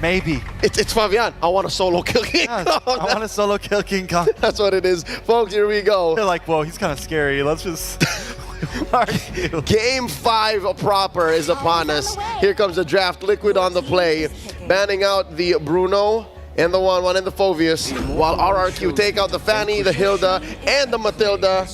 Maybe. It's Fabian. I want to solo kill King Kong. I want to solo kill King Kong. That's what it is. Folks, here we go. They're like, whoa, he's kind of scary. Let's just... Game 5 proper is upon us. Here comes the draft. Liquid on the play. Banning out the Bruno and the 1-1 and the Phoveus, while RRQ take out the Fanny, the Hilda, and the Matilda.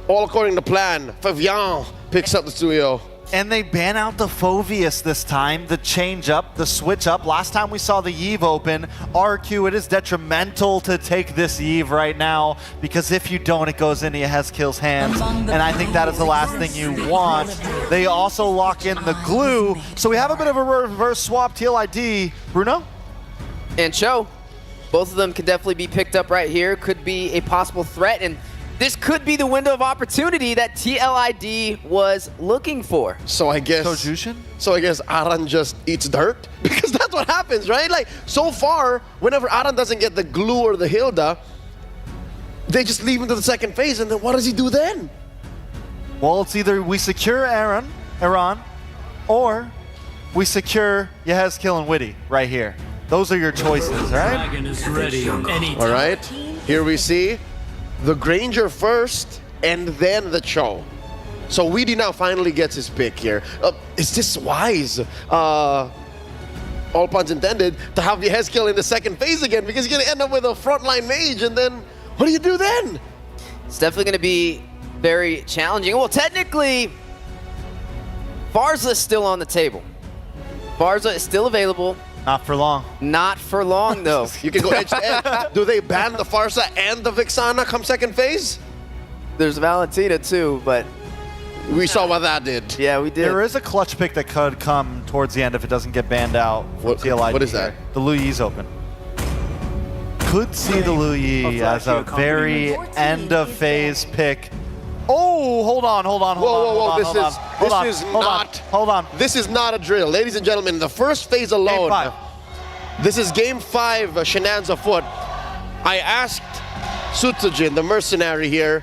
All according to plan. Fabian picks up the Suyo. And they ban out the Phoveus this time, the change up, the switch up. Last time we saw the Eve open, RQ, it is detrimental to take this Eve right now, because if you don't, it goes into Heskill's hands, and I think that is the last thing you want. They also lock in the glue, so we have a bit of a reverse swap TLID. Bruno? And Cho, both of them can definitely be picked up right here, could be a possible threat, and this could be the window of opportunity that TLID was looking for. So I guess Aran just eats dirt, because that's what happens, right? Like, so far, whenever Aran doesn't get the glue or the Hilda, they just leave him to the second phase, and then what does he do then? Well, it's either we secure Aran, or we secure Yehezkill and Witty right here. Those are your choices, right? All right, here we see the Granger first, and then the Cho. So Weedy now finally gets his pick here. Is this wise, all puns intended, to have the Heskell in the second phase again? Because you're going to end up with a frontline mage, and then what do you do then? It's definitely going to be very challenging. Well, technically, Barza is still on the table. Barza is still available. Not for long. Not for long, though. You can go edge to edge. Do they ban the Farsa and the Vixana come second phase? There's Valentina, too, but... We saw what that did. Yeah, we did. There is a clutch pick that could come towards the end if it doesn't get banned out. What is that? The Lu Yi's open. Could see the Lu Yi as a very end of phase pick. Oh, hold on. Whoa. Hold on. This is not a drill. Ladies and gentlemen, the first phase alone. Game 5. This is game 5, shenanigans afoot. I asked Sutsujin, the mercenary here,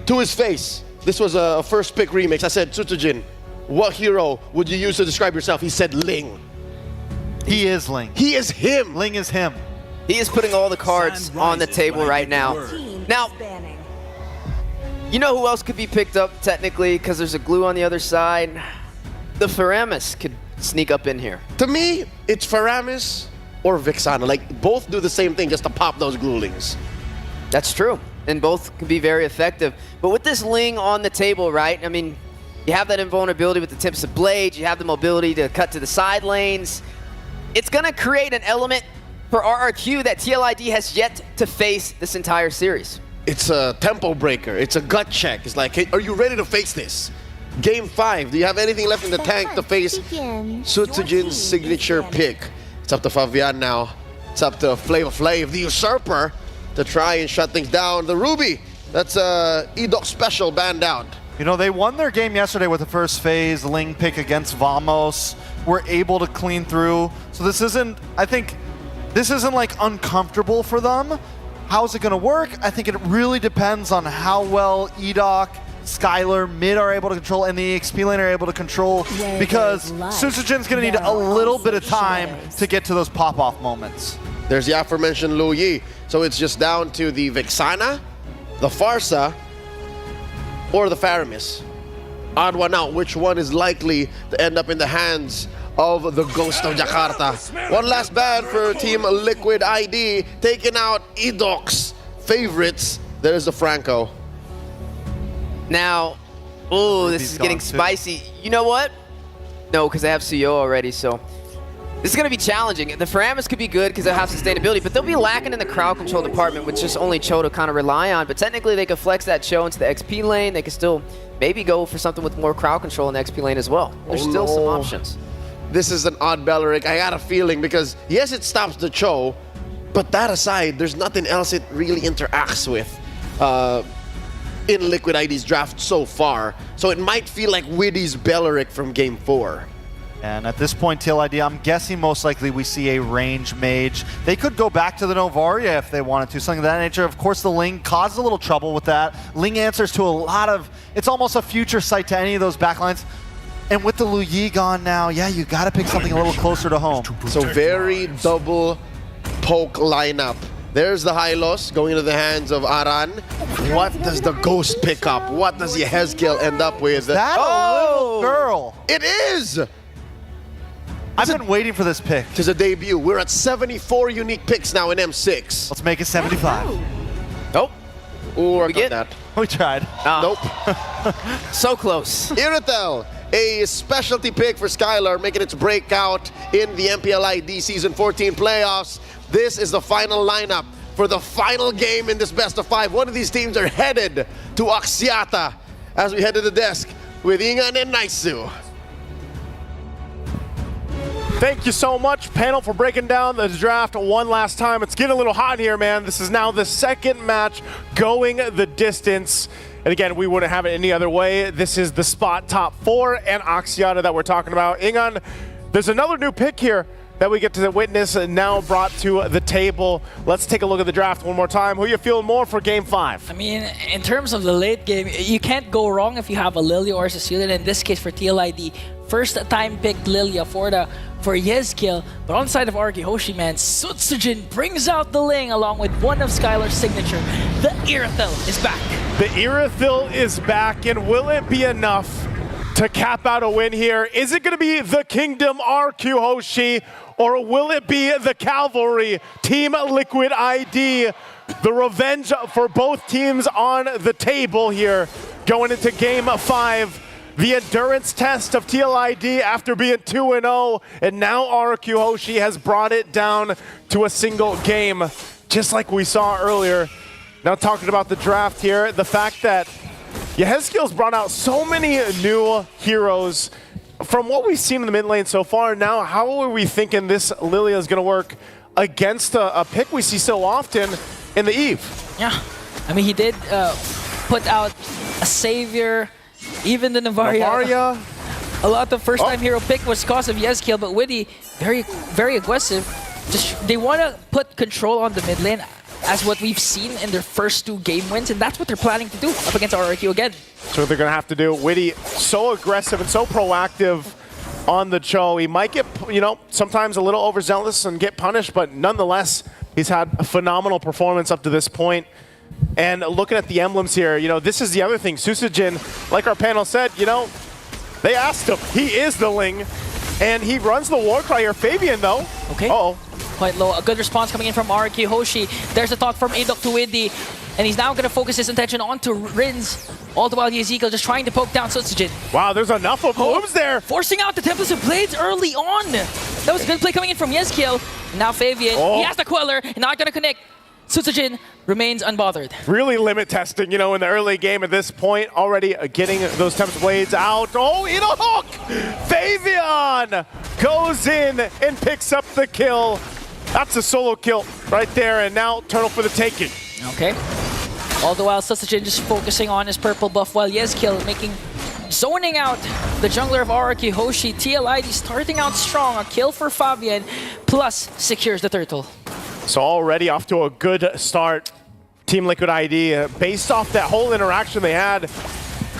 to his face. This was a first pick remix. I said, Sutsujin, what hero would you use to describe yourself? He said Ling. He is Ling. He is him. Ling is him. He is putting all the cards on the table right now. Now, you know who else could be picked up technically because there's a glue on the other side? The Faramis could sneak up in here. To me, it's Faramis or Vixana. Like, both do the same thing, just to pop those glulings. That's true. And both can be very effective. But with this Ling on the table, right? I mean, you have that invulnerability with the tips of blades. You have the mobility to cut to the side lanes. It's going to create an element for RRQ that TLID has yet to face this entire series. It's a tempo breaker. It's a gut check. It's like, hey, are you ready to face this? Game 5. Do you have anything left in the tank to face Sutsujin's signature pick? It's up to Fabian now. It's up to Flavor Flav, the usurper, to try and shut things down. The Ruby, that's Edok special banned out. You know, they won their game yesterday with the first phase Ling pick against Vamos. Were able to clean through. So this isn't, I think, this isn't like uncomfortable for them. How's it going to work? I think it really depends on how well Edok, Skylar, mid are able to control, and the XP lane are able to control, because Sutsujin's going to need a little bit of time to get to those pop-off moments. There's the aforementioned Lu Yi. So it's just down to the Vixana, the Farsa, or the Faramis. Odd one out. Which one is likely to end up in the hands of the Ghost of Jakarta? One last ban for Team Liquid ID, taking out Edok's favorites. There's the Franco. Now, oh, this is getting spicy. You know what? No, because I have CO already, so this is going to be challenging. The Faramis could be good because they have sustainability, but they'll be lacking in the crowd control department with just only Cho to kind of rely on. But technically, they could flex that Cho into the XP lane. They could still maybe go for something with more crowd control in the XP lane as well. There's still some options. This is an odd Belleric. I got a feeling because, yes, it stops the Cho, but that aside, there's nothing else it really interacts with in Liquid ID's draft so far. So it might feel like Widdy's Belleric from Game 4. And at this point, TLID, I'm guessing most likely we see a range mage. They could go back to the Novaria if they wanted to, something of that nature. Of course, the Ling caused a little trouble with that. Ling answers to a lot of, it's almost a future sight to any of those backlines. And with the Lu Yi gone now, yeah, you got to pick something a little closer to home. So very double poke lineup. There's the Hylos going into the hands of Aran. What does the Ghost pick up? What does Yehezkiel end up with? That a little girl. It is! I've been waiting for this pick. Tis a debut. We're at 74 unique picks now in M6. Let's make it 75. Nope. Ooh, We get that. We tried. Nope. So close. Iritel, a specialty pick for Skylar, making its breakout in the MPLID Season 14 playoffs. This is the final lineup for the final game in this best of 5. One of these teams are headed to Axiata as we head to the desk with Ingan and Naisu. Thank you so much, panel, for breaking down the draft one last time. It's getting a little hot here, man. This is now the second match going the distance. And again, we wouldn't have it any other way. This is the spot top 4 and Axiata that we're talking about. Ingan, there's another new pick here that we get to witness and now brought to the table. Let's take a look at the draft one more time. Who you feeling more for Game 5? I mean, in terms of the late game, you can't go wrong if you have a Lilia or a Cecilia. In this case, for TLID, first time picked Lilia for Yehezkiel. But on the side of RRQ Hoshi, man, Sutsujin brings out the Ling along with one of Skylar's signature. The Irathil is back. The Irathil is back, and will it be enough to cap out a win here? Is it going to be the Kingdom RRQ Hoshi, or will it be the Cavalry Team Liquid ID? The revenge for both teams on the table here going into Game 5. The endurance test of TLID after being 2-0, and now RRQ Hoshi has brought it down to a single game, just like we saw earlier. Now talking about the draft here, the fact that Yehezkiel's brought out so many new heroes. From what we've seen in the mid lane so far, now how are we thinking this Lilia is going to work against a pick we see so often in the Eve? Yeah, I mean, he did put out a Savior, even the Navaria. A lot of first-time hero pick was cause of Yehezkiel, but Witty, very, very aggressive. Just they want to put control on the mid lane, as what we've seen in their first 2 game wins, and that's what they're planning to do up against RRQ again. So they're going to have to do. Witty, so aggressive and so proactive on the Cho. He might get, sometimes a little overzealous and get punished, but nonetheless, he's had a phenomenal performance up to this point. And looking at the emblems here, this is the other thing. Susujin, like our panel said, they asked him. He is the Ling, and he runs the Warcry here. Fabian, though. Okay. Uh-oh. Quite low. A good response coming in from RRQ Hoshi. There's a thought from Adok to Widdy, and he's now going to focus his attention onto Rins, all the while Yehezkiel just trying to poke down Sutsujin. Wow, there's enough of blooms there. Forcing out the Tempest of Blades early on. That was a good play coming in from Yehezkiel. Now Fabian, he has the Queller, not going to connect. Sutsujin remains unbothered. Really limit testing, in the early game at this point, already getting those Tempest Blades out. Oh, in a hook! Fabian goes in and picks up the kill. That's a solo kill right there, and now Turtle for the taking. Okay. All the while, Sutsujin just focusing on his purple buff, while Yehezkiel zoning out the jungler of RRQ Hoshi. TLID starting out strong. A kill for Fabian, plus secures the turtle. So already off to a good start, Team Liquid ID, based off that whole interaction they had.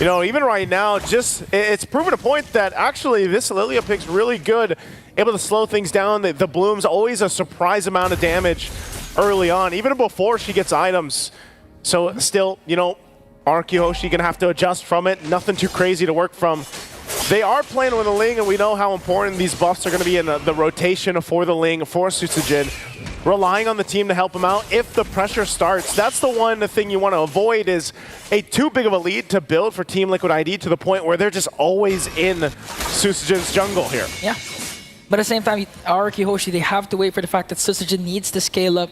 Even right now, it's proven a point that actually this Lilia pick's really good, able to slow things down. The bloom's always a surprise amount of damage early on, even before she gets items. So still, RRQ Hoshi gonna have to adjust from it. Nothing too crazy to work from. They are playing with the Ling, and we know how important these buffs are going to be in the rotation for the Ling, for Sutsujin. Relying on the team to help him out if the pressure starts. That's the one thing you want to avoid, is a too big of a lead to build for Team Liquid ID to the point where they're just always in Sutsujin's jungle here. Yeah, but at the same time, RRQ Hoshi, they have to wait for the fact that Sutsujin needs to scale up.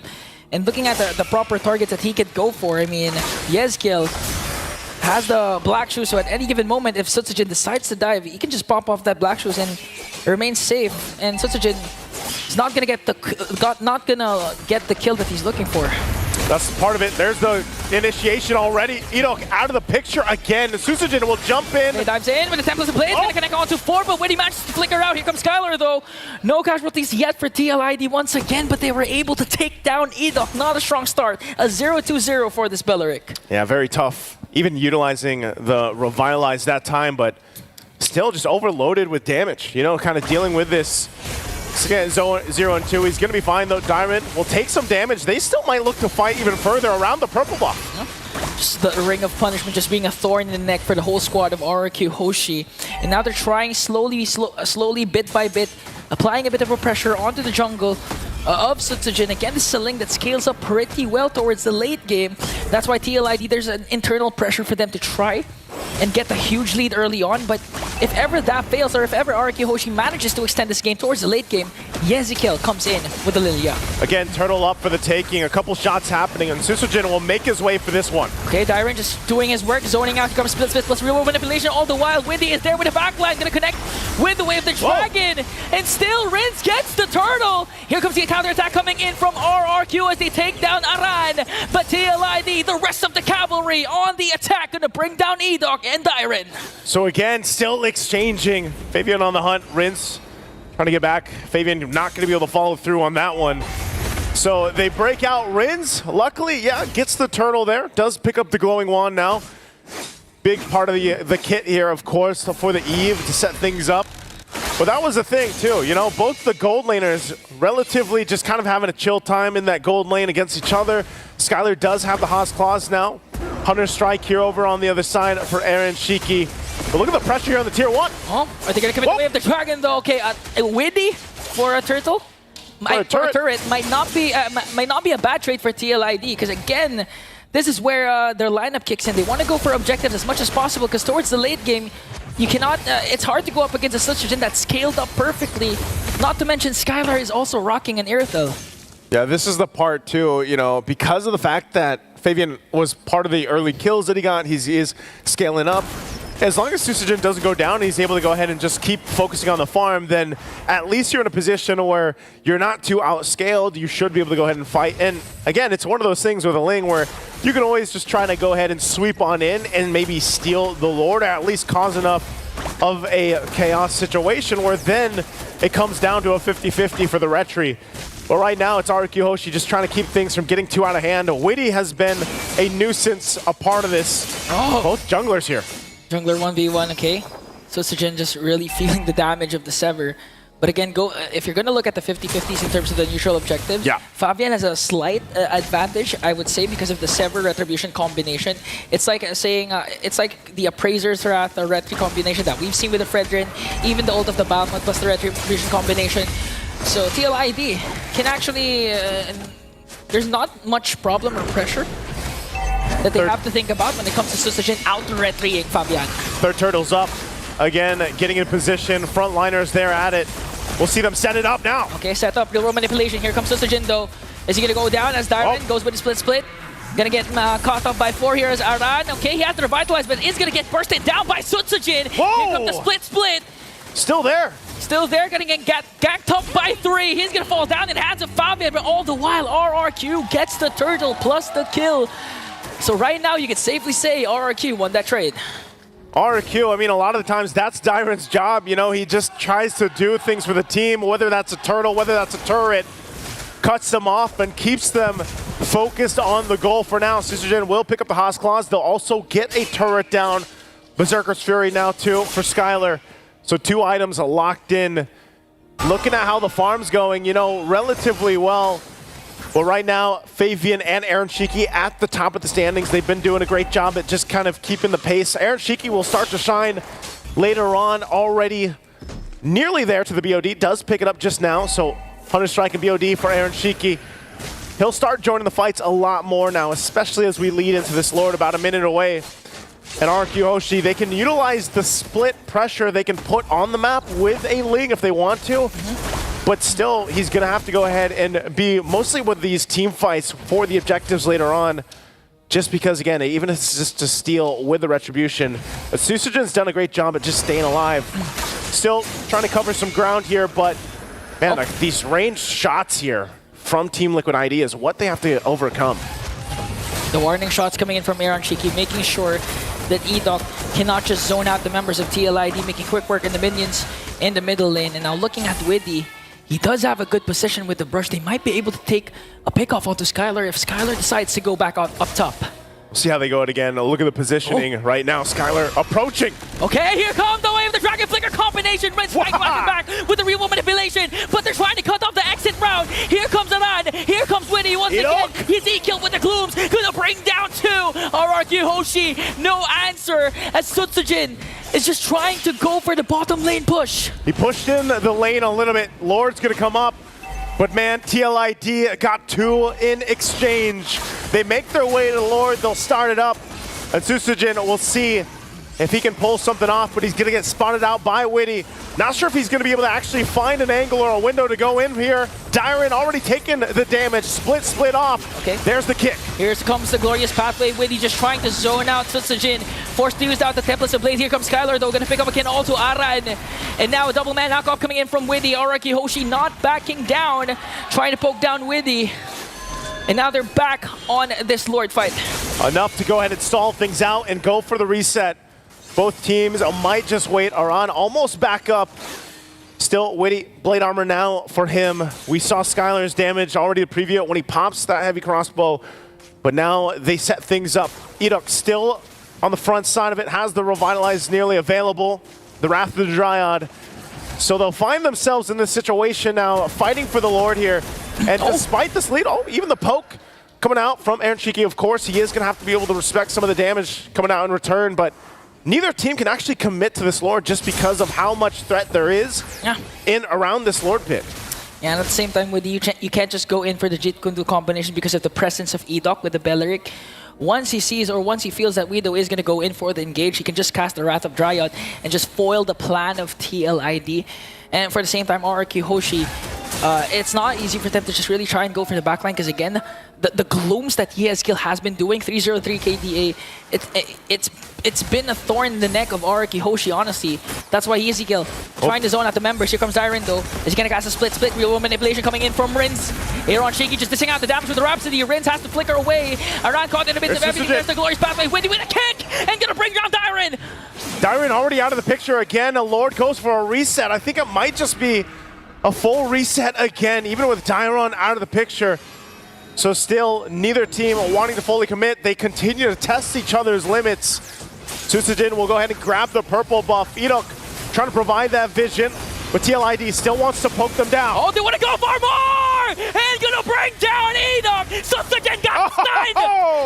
And looking at the proper targets that he could go for, I mean, Yehezkiel has the Black Shoes, so at any given moment, if Sutsujin decides to dive, he can just pop off that Black Shoes and remain safe. And Sutsujin is not gonna get the kill that he's looking for. That's part of it. There's the initiation already. Enoch out of the picture again. Susujin will jump in. He dives in with the Tempest of Blades, gonna connect on to 4, but when he manages to flicker out, here comes Skylar though. No casualties yet for TLID once again, but they were able to take down Enoch. Not a strong start. A 0-2-0 for this Belleric. Yeah, very tough. Even utilizing the Revitalize that time, but still just overloaded with damage, you know, kind of dealing with this. Again, 0 and 2. He's going to be fine, though. Diamond will take some damage. They still might look to fight even further around the purple buff. Just the Ring of Punishment just being a thorn in the neck for the whole squad of RRQ Hoshi. And now they're trying slowly, bit by bit, applying a bit of a pressure onto the jungle of Sutsujin. Again, this is a lane that scales up pretty well towards the late game. That's why TLID, there's an internal pressure for them to try and get a huge lead early on. But if ever that fails, or if ever RRQ Hoshi manages to extend this game towards the late game, Yezikiel comes in with the Lilia. Again, Turtle up for the taking. A couple shots happening, and Sutsujin will make his way for this one. Okay, Dyron just doing his work, zoning out, comes split plus real manipulation. All the while, Windy is there with the backline, gonna connect with the Wave of the Dragon. And still, Rince gets the turtle. Here comes the counter-attack coming in from RRQ as they take down Aran. But TLID, the rest of the cavalry on the attack, gonna bring down Edok and Dyron. So again, still exchanging. Fabian on the hunt, Rince trying to get back. Fabian not going to be able to follow through on that one. So they break out Rince. Luckily, yeah, gets the turtle there. Does pick up the glowing wand now. Big part of the kit here, of course, for the Eve to set things up. But that was the thing, too. You know, both the gold laners relatively just kind of having a chill time in that gold lane against each other. Skylar does have the Haas Claws now. Hunter Strike here over on the other side for Aaron Shiki. But look at the pressure here on the tier 1. Oh, are they going to commit the Wave of the Dragon, though? Okay, Windy for a turtle? For a turret might not be a bad trade for TLID, because again, this is where their lineup kicks in. They want to go for objectives as much as possible, because towards the late game, you cannot. It's hard to go up against a Sutsujin that's scaled up perfectly. Not to mention, Skylar is also rocking an Irithel. Yeah, this is the part too. You know, because of the fact that Fabian was part of the early kills that he got, he is scaling up. As long as Sutsujin doesn't go down, he's able to go ahead and just keep focusing on the farm, then at least you're in a position where you're not too outscaled. You should be able to go ahead and fight. And again, it's one of those things with a Ling where you can always just try to go ahead and sweep on in and maybe steal the Lord, or at least cause enough of a chaos situation where then it comes down to a 50-50 for the Retri. But right now, it's RRQ Hoshi just trying to keep things from getting too out of hand. Witty has been a nuisance, a part of this. Oh. Both junglers here. Jungler 1v1, okay. Sutsujin just really feeling the damage of the Sever. But again, if you're going to look at the 50-50s in terms of the neutral objective, yeah, Fabian has a slight advantage, I would say, because of the Sever Retribution combination. It's like saying, it's like the Appraiser's Wrath or Retri combination that we've seen with the Fredrin, even the ult of the Balmut plus the Retribution combination. So TLID can actually, there's not much problem or pressure that they have to think about when it comes to Sutsujin out-retrying Fabian. Third turtle's up. Again, getting in position. Frontliners there at it. We'll see them set it up now. Okay, set up. Real world manipulation. Here comes Sutsujin, though. Is he going to go down as Darwin goes with the split? Gonna get caught up by 4 here as Aran. Okay, he has to revitalize, but is going to get bursted down by Sutsujin. Whoa! Here comes the split. Still there. Still there, gonna get ganked up by 3. He's gonna fall down in the hands of Fabian, but all the while, RRQ gets the turtle plus the kill. So right now, you can safely say RRQ won that trade. RRQ, I mean, a lot of the times that's Dyron's job. You know, he just tries to do things for the team, whether that's a turtle, whether that's a turret, cuts them off and keeps them focused on the goal for now. Sutsujin will pick up the Haas Claws. They'll also get a turret down. Berserker's Fury now, too, for Skylar. So 2 items locked in. Looking at how the farm's going, you know, relatively well. Well, right now, Fabian and Aaron Shiki at the top of the standings. They've been doing a great job at just kind of keeping the pace. Aaron Shiki will start to shine later on, already nearly there to the BOD. Does pick it up just now, so Hunter Strike and BOD for Aaron Shiki. He'll start joining the fights a lot more now, especially as we lead into this Lord about a minute away. And RRQ Hoshi, they can utilize the split pressure they can put on the map with a Ling if they want to. But still, he's going to have to go ahead and be mostly with these team fights for the objectives later on. Just because, again, even if it's just to steal with the Retribution. But Sutsujin's done a great job at just staying alive. Still trying to cover some ground here, but man, like, these ranged shots here from Team Liquid ID is what they have to overcome. The warning shots coming in from Aaron Shiki, making sure that Edok cannot just zone out the members of TLID, making quick work in the minions in the middle lane. And now looking at Widdy, he does have a good position with the brush. They might be able to take a pick off onto Skylar if Skylar decides to go back up top. See how they go it again. Look at the positioning right now. Skylar approaching. Okay, here comes the wave, the Dragon Flicker combination. Rinse back with the real manipulation, but they're trying to cut off the exit route. Here comes Aran, here comes Winnie once again. He's E-killed with the glooms, gonna bring down 2. RRQ Hoshi, no answer as Sutsujin is just trying to go for the bottom lane push. He pushed in the lane a little bit. Lord's gonna come up. But man, TLID got 2 in exchange. They make their way to Lord, they'll start it up. And Susujin will see if he can pull something off, but he's gonna get spotted out by Witty. Not sure if he's gonna be able to actually find an angle or a window to go in here. Dyron already taken the damage, split off. Okay. There's the kick. Here comes the glorious pathway. Witty just trying to zone out Sutsujin. Forced to use out the Templates of Blade. Here comes Skylar though, gonna pick up again all to Aran. And now a double man knockoff coming in from Witty. RRQ Hoshi not backing down, trying to poke down Witty. And now they're back on this Lord fight. Enough to go ahead and stall things out and go for the reset. Both teams might just wait. Aran almost back up. Still, Witty, blade armor now for him. We saw Skylar's damage already to preview it when he pops that heavy crossbow. But now they set things up. Edok still on the front side of it, has the Revitalize nearly available. The Wrath of the Dryad. So they'll find themselves in this situation now, fighting for the Lord here. And despite this lead, even the poke coming out from Aaron Shiki, of course, he is going to have to be able to respect some of the damage coming out in return. But neither team can actually commit to this Lord just because of how much threat there is in around this Lord pit. Yeah, and at the same time, with you can't just go in for the Jit Kundu combination because of the presence of Edok with the Belleric. Once he sees or once he feels that Widow is going to go in for the engage, he can just cast the Wrath of Dryad and just foil the plan of TLID. And for the same time, RRQ Hoshi, it's not easy for them to just really try and go for the backline because again, the glooms that Yeskill has been doing, 303 KDA, it's been a thorn in the neck of RRQ Hoshi, honestly. That's why Yeskill trying to zone out the members. Here comes Dyron though. Is he gonna cast a split real manipulation coming in from Rins. Here on Shaky just dishing out the damage with the Rhapsody. Rins has to flicker away. Aran caught in a bit of everything. There's the glorious pathway. Windy with a kick and gonna bring down Dyron. Dyron already out of the picture again. A Lord goes for a reset. I think it might just be a full reset again, even with Dyron out of the picture. So still, neither team wanting to fully commit. They continue to test each other's limits. Susujin will go ahead and grab the purple buff. Edok trying to provide that vision, but TLID still wants to poke them down. Oh, they want to go for more! And gonna bring down Edok! Susujin got stunned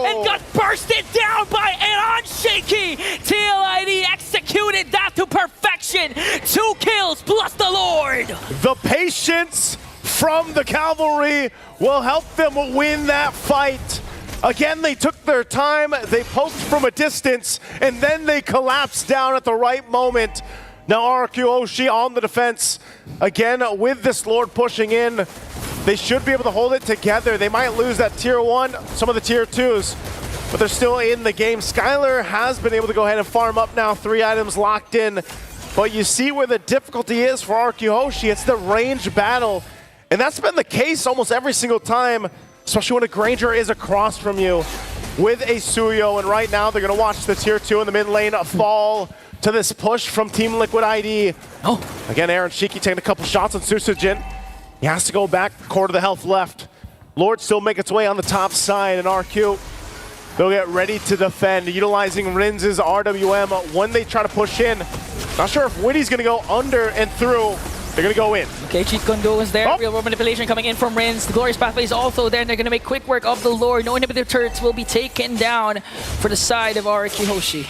and got bursted down by Aaron Shaky! TLID executed that to perfection! 2 kills plus the Lord! The patience from the Cavalry will help them win that fight. Again, they took their time, they poked from a distance, and then they collapsed down at the right moment. Now RRQ Hoshi on the defense. Again, with this Lord pushing in, they should be able to hold it together. They might lose that tier 1, some of the tier 2s, but they're still in the game. Skylar has been able to go ahead and farm up now, 3 items locked in. But you see where the difficulty is for RRQ Hoshi. It's the range battle. And that's been the case almost every single time, especially when a Granger is across from you with a Suyo. And right now, they're going to watch the tier 2 in the mid lane fall to this push from Team Liquid ID. Again, Aaron Shiki taking a couple shots on Susujin. He has to go back, quarter of the health left. Lord still make its way on the top side, and RQ, they'll get ready to defend, utilizing Rin's RWM when they try to push in. Not sure if Witty's going to go under and through. They're going to go in. Okay, Cheat Kondo is there. Real world manipulation coming in from Rins. The Glorious Pathway is also there, and they're going to make quick work of the Lord. No inhibitor turrets will be taken down for the side of RRQ Hoshi.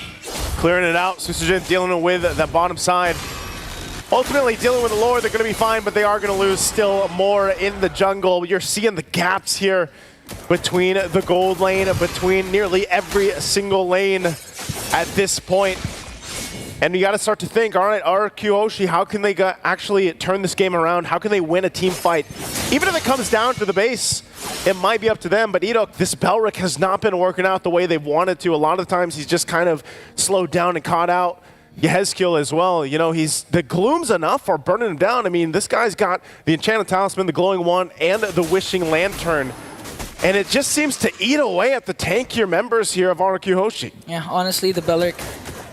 Clearing it out. Susujin dealing with that bottom side. Ultimately, dealing with the Lord, they're going to be fine, but they are going to lose still more in the jungle. You're seeing the gaps here between the gold lane, between nearly every single lane at this point. And you got to start to think, all right, RRQ Hoshi, how can they actually turn this game around? How can they win a team fight? Even if it comes down to the base, it might be up to them. But Edok, this Belric has not been working out the way they've wanted to. A lot of times he's just kind of slowed down and caught out. Yeskill as well. You know, the gloom's enough for burning him down. I mean, this guy's got the Enchanted Talisman, the Glowing Wand, and the Wishing Lantern. And it just seems to eat away at the tankier members here of RRQ Hoshi. Yeah, honestly, the Belric,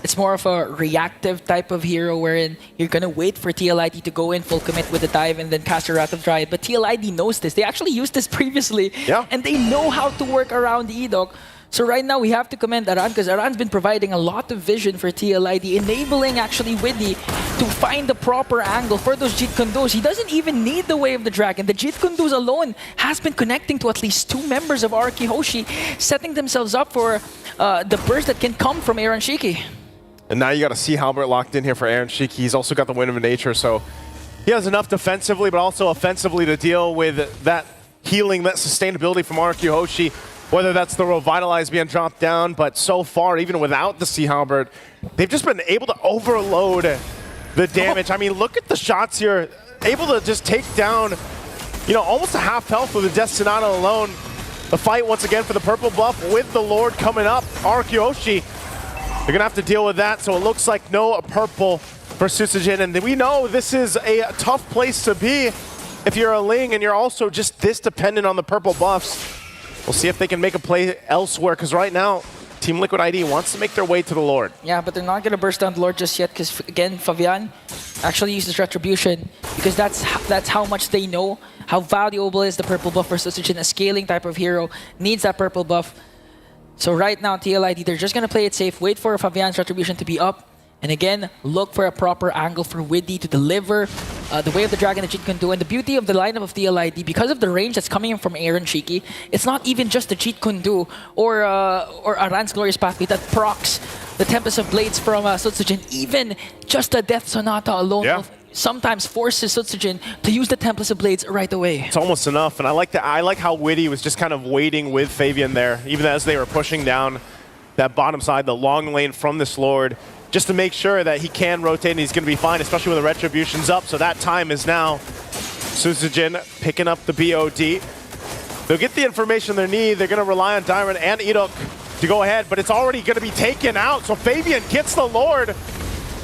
it's more of a reactive type of hero wherein you're going to wait for TLID to go in full commit with the dive and then cast a Wrath of Dryad. But TLID knows this. They actually used this previously. Yeah. And they know how to work around Edok. So right now, we have to commend Aran because Aran's been providing a lot of vision for TLID, enabling actually Widdy to find the proper angle for those Jeet Kune Dos. He doesn't even need the Way of the Dragon. The Jeet Kune Dos alone has been connecting to at least 2 members of RRQ Hoshi, setting themselves up for the burst that can come from Aaron Shiki. And now you got to see Halbert locked in here for Aaron Shiki. He's also got the Wind of Nature, so he has enough defensively, but also offensively to deal with that healing, that sustainability from RRQ Hoshi, whether that's the Revitalize being dropped down, but so far, even without the Sea Halberd, they've just been able to overload the damage. I mean, look at the shots here. Able to just take down, you know, almost a half health with the Destinado alone. The fight once again for the purple buff with the Lord coming up. RRQ Hoshi, they're going to have to deal with that, so it looks like no purple for Susujin. And we know this is a tough place to be if you're a Ling and you're also just this dependent on the purple buffs. We'll see if they can make a play elsewhere, because right now, Team Liquid ID wants to make their way to the Lord. Yeah, but they're not going to burst down the Lord just yet, because again, Fabian actually uses Retribution, because that's how much they know how valuable is the purple buff for Susujin. A scaling type of hero needs that purple buff. So right now, TLID, they're just going to play it safe, wait for Fabian's Retribution to be up, and again, look for a proper angle for Widdy to deliver the Way of the Dragon that Jeet Kune Do. And the beauty of the lineup of TLID, because of the range that's coming in from Aaron Shiki, it's not even just the Jeet Kune Do or Aran's Glorious Pathway that procs the Tempest of Blades from Sutsujin. Even just the Death Sonata alone will sometimes forces Sutsujin to use the Tempest of Blades right away. It's almost enough, and I like how Widdy was just kind of waiting with Fabian there, even as they were pushing down that bottom side, the long lane from this Lord, just to make sure that he can rotate and he's going to be fine, especially when the Retribution's up. So that time is now. Susujin picking up the BOD. They'll get the information they need. They're going to rely on Dairon and Idok to go ahead, but it's already going to be taken out. So Fabian gets the Lord.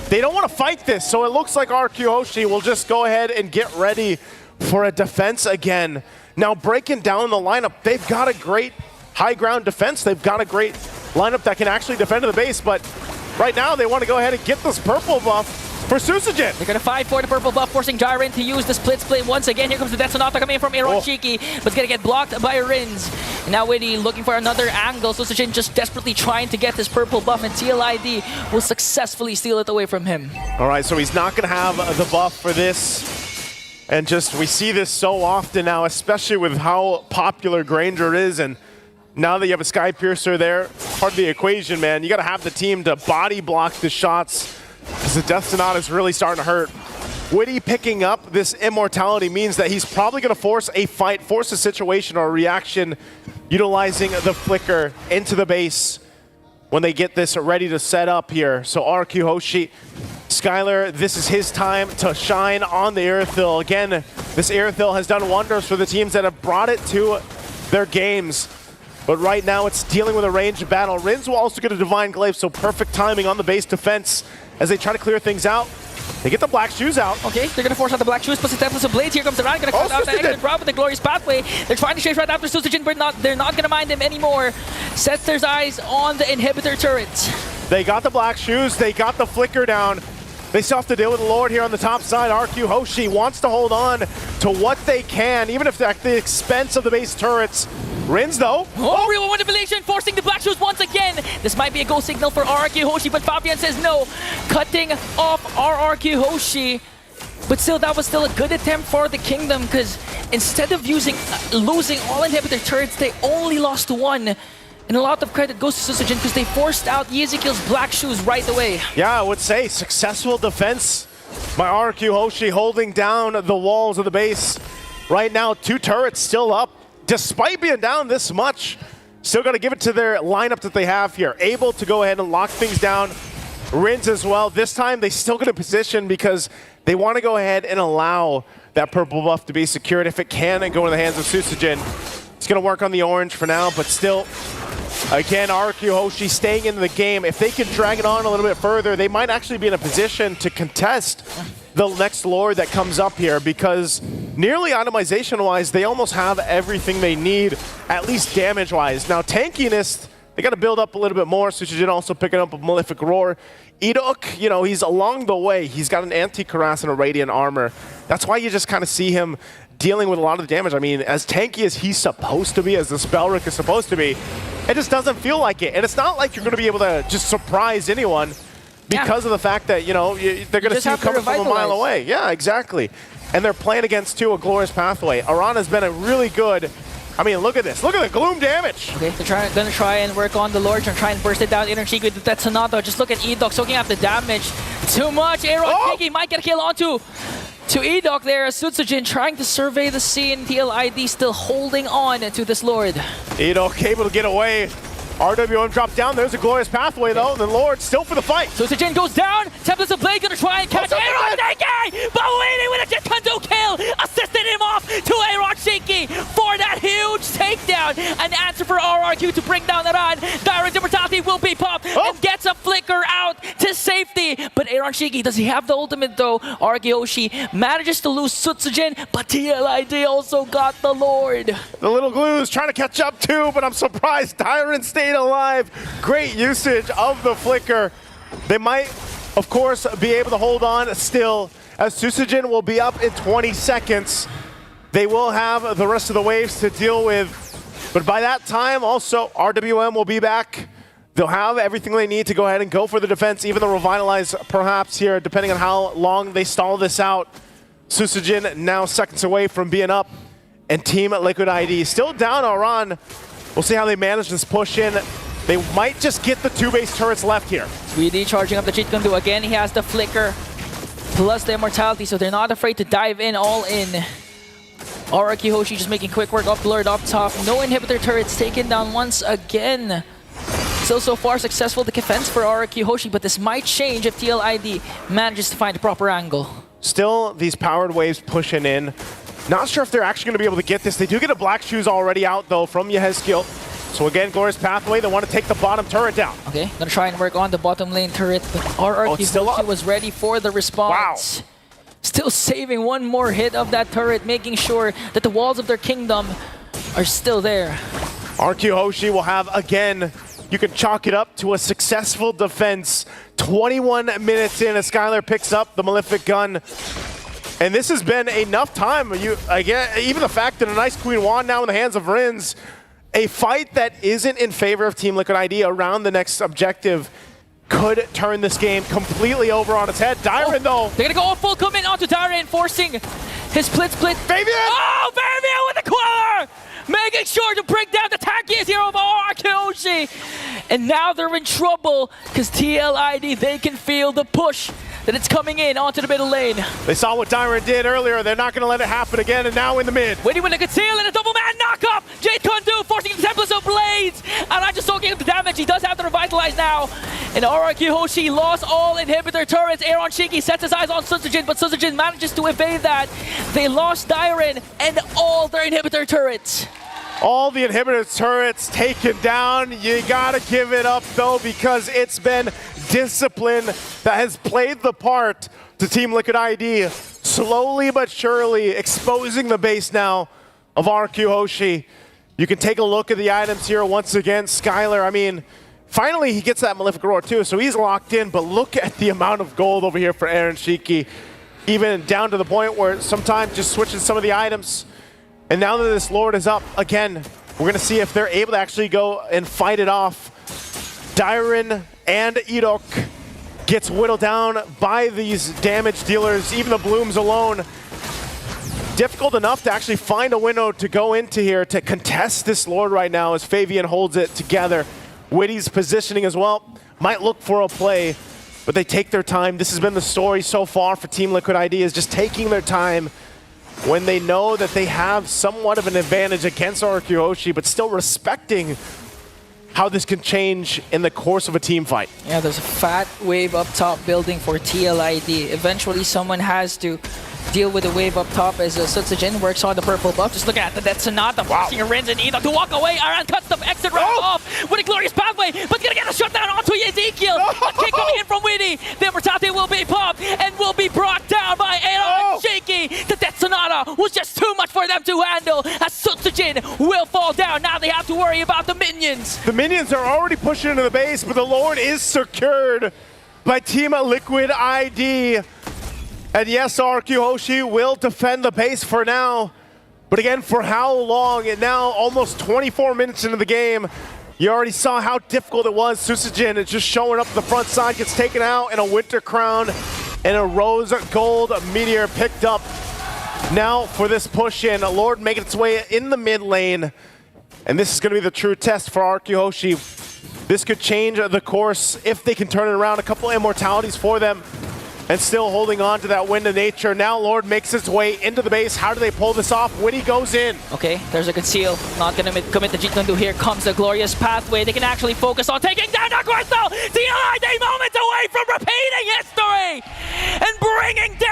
They don't want to fight this, so it looks like RRQ Hoshi will just go ahead and get ready for a defense again. Now breaking down the lineup, they've got a great high ground defense. They've got a great lineup that can actually defend to the base, but right now, they want to go ahead and get this purple buff for Susujin. They're going to fight for the purple buff, forcing Jiren to use the split once again. Here comes the Death Sonata coming in from Aaron Shiki, but it's going to get blocked by Rins. And now Widdy looking for another angle. Susujin just desperately trying to get this purple buff, and TLID will successfully steal it away from him. All right, so he's not going to have the buff for this. And just, we see this so often now, especially with how popular Granger is, and now that you have a Sky Piercer there, part of the equation, man, you got to have the team to body block the shots, because the Death Sonata is really starting to hurt. Widdy picking up this immortality means that he's probably going to force a fight, force a situation or a reaction, utilizing the flicker into the base when they get this ready to set up here. So RRQ Hoshi, Skylar, this is his time to shine on the Aerithil. Again, this Aerithil has done wonders for the teams that have brought it to their games. But right now, it's dealing with a ranged battle. Rins will also get a Divine Glaive, so perfect timing on the base defense as they try to clear things out. They get the black shoes out. Okay, they're going to force out the black shoes, plus the Tempest of Blades. Here comes the Ryan, going to cut out the exit drop with the Glorious Pathway. They're trying to chase right after Susujin, but they're not going to mind him anymore. Sets their eyes on the inhibitor turrets. They got the black shoes. They got the flicker down. They still have to deal with the Lord here on the top side. RRQ Hoshi wants to hold on to what they can, even if at the expense of the base turrets. Rins, though. Oh, real manipulation, forcing the black shoes once again. This might be a go signal for RRQ Hoshi, but Fabian says no. Cutting off RRQ Hoshi. But still, that was still a good attempt for the Kingdom, because instead of losing all inhibitor turrets, they only lost one. And a lot of credit goes to Susujin because they forced out Yezekill's black shoes right away. Yeah, I would say successful defense by RRQ Hoshi, holding down the walls of the base. Right now, 2 turrets still up. Despite being down this much, still got to give it to their lineup that they have here. Able to go ahead and lock things down. Rins as well. This time, they still get a position because they want to go ahead and allow that purple buff to be secured if it can and go in the hands of Susujin. It's going to work on the orange for now, but still, again, RRQ Hoshi staying in the game. If they can drag it on a little bit further, they might actually be in a position to contest the next Lord that comes up here, because nearly itemization-wise, they almost have everything they need, at least damage-wise. Now, tankiness, they got to build up a little bit more. Susujin also picking up a Malefic Roar. Idok, you know, he's along the way. He's got an anti-Cuirass and a Radiant Armor. That's why you just kind of see him dealing with a lot of the damage. I mean, as tanky as he's supposed to be, as the Spellrick is supposed to be, it just doesn't feel like it. And it's not like you're going to be able to just surprise anyone because of the fact that, you know, they're going to see you coming from a mile away. Yeah, exactly. And they're playing against, too, a Glorious Pathway. Arana's been a really good... I mean, look at this. Look at the Gloom damage. Okay, they're gonna try and work on the Lord and try and burst it down. Energy with that Sonata. Just look at Edok soaking up the damage. Too much. RRQ might get a kill onto Edok there. Sutsujin trying to survey the scene. TLID still holding on to this Lord. Edok able to get away. RWM dropped down. There's a Glorious Pathway, though. And the Lord still for the fight. Sutsujin goes down. Templates of Blade gonna try and catch RRQ. But waiting with a Jet Kondo kill. Assisted him off to RRQ for that huge takedown. An answer for RRQ to bring down the run. Direct Immortality will be popped and gets a flicker out to safety. But RRQ, does he have the ultimate, though? Hoshi manages to lose Sutsujin, but TLID also got the Lord. The little glue's trying to catch up, too, but I'm surprised Tyron stayed alive. Great usage of the flicker. They might, of course, be able to hold on still, as Sutsujin will be up in 20 seconds. They will have the rest of the waves to deal with, but by that time, also, RWM will be back. They'll have everything they need to go ahead and go for the defense, even the Revitalize perhaps here, depending on how long they stall this out. Sutsujin now seconds away from being up, and Team Liquid ID still down a run. We'll see how they manage this push in. They might just get the 2 base turrets left here. 3D charging up the cheat gun. Again, he has the flicker plus the immortality, so they're not afraid to dive in all in. RRQ Hoshi just making quick work of the Lord up top. No inhibitor turrets taken down once again. Still so far successful defense for RRQ Hoshi, but this might change if TLID manages to find the proper angle. Still, these powered waves pushing in. Not sure if they're actually going to be able to get this. They do get a Black Shoes already out, though, from Yehezkiel. So again, Glorious Pathway, they want to take the bottom turret down. Okay, gonna try and work on the bottom lane turret, but RRQ Hoshi was ready for the response. Wow. Still saving one more hit of that turret, making sure that the walls of their kingdom are still there. RQ Hoshi will have, again, you can chalk it up to a successful defense. 21 minutes in as Skylar picks up the Malefic Gun. And this has been enough time. Even the fact that a nice Queen Wand now in the hands of Rins, a fight that isn't in favor of Team Liquid ID around the next objective could turn this game completely over on its head. Dyron, though. They're going to go full commit onto Dyron, forcing his split. Fabian! Oh, Fabian with the Queller! Making sure to break down the tankiest hero of RRQ Hoshi. And now they're in trouble because TLID, they can feel the push that it's coming in onto the middle lane. They saw what Dyron did earlier. They're not going to let it happen again, and now in the mid. Waiting with a conceal and a double man knock-up. Jade Kundu forcing the Templates of Blades. And not just soaking up the damage. He does have to revitalize now. And RRQ Hoshi lost all inhibitor turrets. Aaron Shiki sets his eyes on Sutsujin, but Sutsujin manages to evade that. They lost Dyron and all their inhibitor turrets. All the inhibitor turrets taken down. You gotta give it up, though, because it's been discipline that has played the part to Team Liquid ID, slowly but surely exposing the base now of RQ Hoshi. You can take a look at the items here once again. Skylar, I mean, finally he gets that Malefic Roar too, so he's locked in, but look at the amount of gold over here for Aaron Shiki. Even down to the point where sometimes just switching some of the items. And now that this Lord is up, again, we're going to see if they're able to actually go and fight it off. Dyron and Edok gets whittled down by these damage dealers, even the Blooms alone. Difficult enough to actually find a window to go into here to contest this Lord right now as Fabian holds it together. Witty's positioning as well. Might look for a play, but they take their time. This has been the story so far for Team Liquid ID, is just taking their time when they know that they have somewhat of an advantage against RRQ Hoshi, but still respecting how this can change in the course of a team fight. Yeah, there's a fat wave up top building for TLID. Eventually someone has to deal with the wave up top as Sutsujin works on the purple buff. Just look at that. That's Sonata forcing Rins and Edok to walk away. Aran cuts the exit route off with a glorious pathway, but gonna get a shutdown onto Ezekiel. A kick coming in from Witty. The Immortality will be popped and will be brought down by Aaron Shaky. The Death Sonata was just too much for them to handle as Sutsujin will fall down. Now they have to worry about the minions. The minions are already pushing into the base, but the Lord is secured by Team Liquid ID. And yes, RRQ Hoshi will defend the base for now. But again, for how long? And now almost 24 minutes into the game, you already saw how difficult it was. Susujin is just showing up the front side, gets taken out, and a Winter Crown and a Rose Gold Meteor picked up. Now for this push in, Lord making its way in the mid lane. And this is going to be the true test for RRQ Hoshi. This could change the course if they can turn it around. A couple immortalities for them. And still holding on to that Wind of Nature. Now Lord makes his way into the base. How do they pull this off? Winnie goes in. Okay, there's a conceal. Not gonna commit the Jeet Kune Do. Here comes the glorious pathway. They can actually focus on taking down the Crystal. DLI, they moments away from repeating history and bringing down